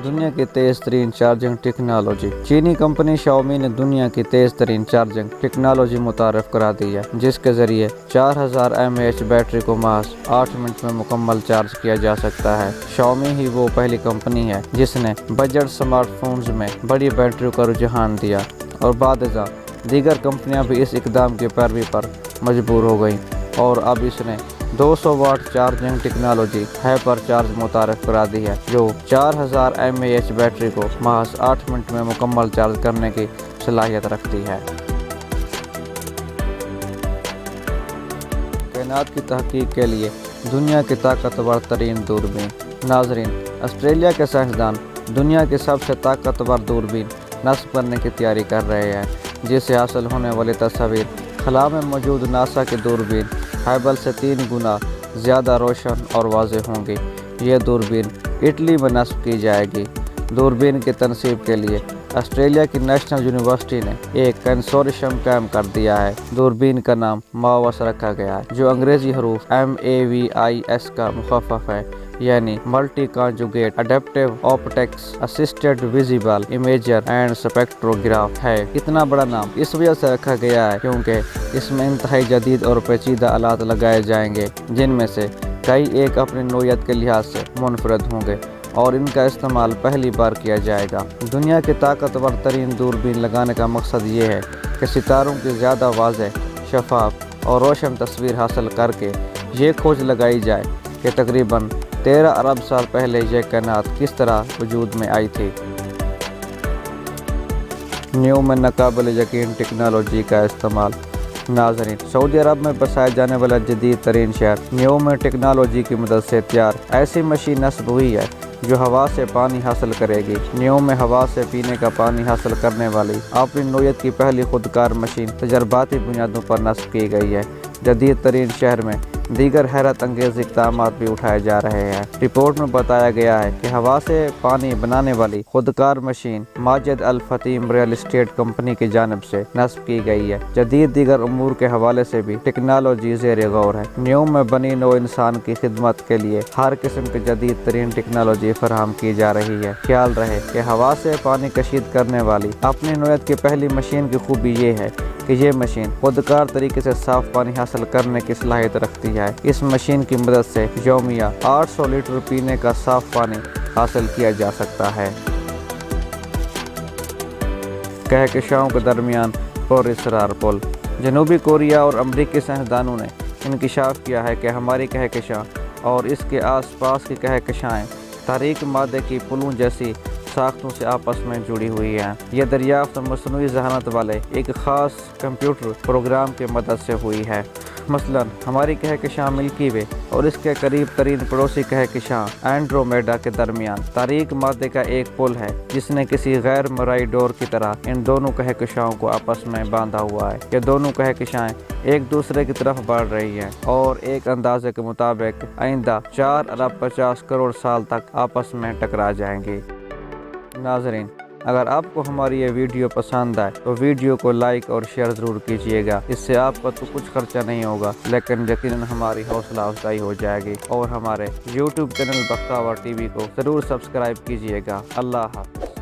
دنیا کی تیز ترین چارجنگ ٹیکنالوجی۔ چینی کمپنی شاؤمی نے دنیا کی تیز ترین چارجنگ ٹیکنالوجی متعارف کرا دی ہے، جس کے ذریعے 4000 mAh بیٹری کو محض 8 منٹ میں مکمل چارج کیا جا سکتا ہے۔ شاؤمی ہی وہ پہلی کمپنی ہے جس نے بجٹ سمارٹ فونز میں بڑی بیٹریوں کا رجحان دیا، اور بعد ازاں دیگر کمپنیاں بھی اس اقدام کی پیروی پر مجبور ہو گئیں، اور اب اس نے 200 what charging technology hyper charge متعارف کرا دی ہے، جو 4000 mAh بیٹری کو محض 8 منٹ میں مکمل چارج کرنے کی صلاحیت رکھتی ہے۔ کائنات کی تحقیق کے لیے دنیا کی طاقتور ترین دوربین۔ ناظرین، آسٹریلیا کے سائنسدان دنیا کی سب سے طاقتور دوربین نصب کرنے کی تیاری کر رہے ہیں، جس سے حاصل ہونے والی تصاویر خلا میں موجود ناسا کی دوربین ہبل سے 3 گنا زیادہ روشن اور واضح ہوں گی۔ یہ دوربین اٹلی میں نصب کی جائے گی۔ دوربین کی تنصیب کے لیے آسٹریلیا کی نیشنل یونیورسٹی نے ایک کنسورشیم قائم کر دیا ہے۔ دوربین کا نام ماوس رکھا گیا ہے، جو انگریزی حروف MAVIS کا مخفف ہے، یعنی multi conjugate adaptive optics assisted visible imager and spectrograph ہے۔ اتنا بڑا نام اس وجہ سے رکھا گیا ہے کیونکہ اس میں انتہائی جدید اور پیچیدہ آلات لگائے جائیں گے، جن میں سے کئی ایک اپنی نوعیت کے لحاظ سے منفرد ہوں گے، اور ان کا استعمال پہلی بار کیا جائے گا۔ دنیا کی طاقتور ترین دوربین لگانے کا مقصد یہ ہے کہ ستاروں کی زیادہ واضح، شفاف اور روشن تصویر حاصل کر کے یہ کھوج لگائی جائے کہ تقریباً 13 ارب سال پہلے یہ کائنات کس طرح وجود میں آئی تھی۔ نیو میں ناقابل یقین ٹیکنالوجی کا استعمال۔ ناظرین، سعودی عرب میں بسائے جانے والا جدید ترین شہر نیو میں ٹیکنالوجی کی مدد سے تیار ایسی مشین نصب ہوئی ہے جو ہوا سے پانی حاصل کرے گی۔ نیو میں ہوا سے پینے کا پانی حاصل کرنے والی اپنی نوعیت کی پہلی خودکار مشین تجرباتی بنیادوں پر نصب کی گئی ہے۔ جدید ترین شہر میں دیگر حیرت انگیز اقدامات بھی اٹھائے جا رہے ہیں۔ رپورٹ میں بتایا گیا ہے کہ ہوا سے پانی بنانے والی خودکار machine Majid Al Futtaim real estate company کی جانب سے نصب کی گئی ہے۔ جدید دیگر امور کے حوالے سے بھی ٹیکنالوجی زیر غور ہے۔ نیو میں بنی نوع انسان کی خدمت کے لیے ہر قسم کی جدید ترین ٹیکنالوجی فراہم کی جا رہی ہے۔ خیال رہے کہ ہوا سے پانی کشید کرنے والی اپنی نوعیت کی پہلی مشین کی خوبی یہ ہے کہ یہ مشین خودکار طریقے سے صاف پانی حاصل کرنے کی صلاحیت رکھتی ہے۔ اس مشین کی مدد سے یومیہ 800 لیٹر پینے کا صاف پانی حاصل کیا جا سکتا ہے۔ کہکشاؤں کے درمیان پراسرار پل۔ جنوبی کوریا اور امریکی سائنسدانوں نے انکشاف کیا ہے کہ ہماری کہکشاں اور اس کے آس پاس کی کہکشائیں تاریک مادے کی پلوں جیسی ساختوں سے آپس میں جڑی ہوئی ہیں۔ یہ دریافت مصنوعی ذہانت والے ایک خاص کمپیوٹر پروگرام کی مدد سے ہوئی ہے۔ مثلاً ہماری کہکشاں ملکی وے اور اس کے قریب ترین پڑوسی کہکشاں اینڈرومیڈا کے درمیان تاریک مادے کا ایک پل ہے، جس نے کسی غیر مرئی ڈور کی طرح ان دونوں کہکشاؤں کو آپس میں باندھا ہوا ہے۔ یہ دونوں کہکشائیں ایک دوسرے کی طرف بڑھ رہی ہیں اور ایک اندازے کے مطابق آئندہ 4 ارب 50 کروڑ سال تک آپس میں ٹکرا جائیں گی۔ ناظرین، اگر آپ کو ہماری یہ ویڈیو پسند آئے تو ویڈیو کو لائک اور شیئر ضرور کیجیے گا۔ اس سے آپ کا تو کچھ خرچہ نہیں ہوگا، لیکن یقیناً ہماری حوصلہ افزائی ہو جائے گی، اور ہمارے YouTube چینل بختاور TV کو ضرور سبسکرائب کیجیے گا۔ اللہ حافظ۔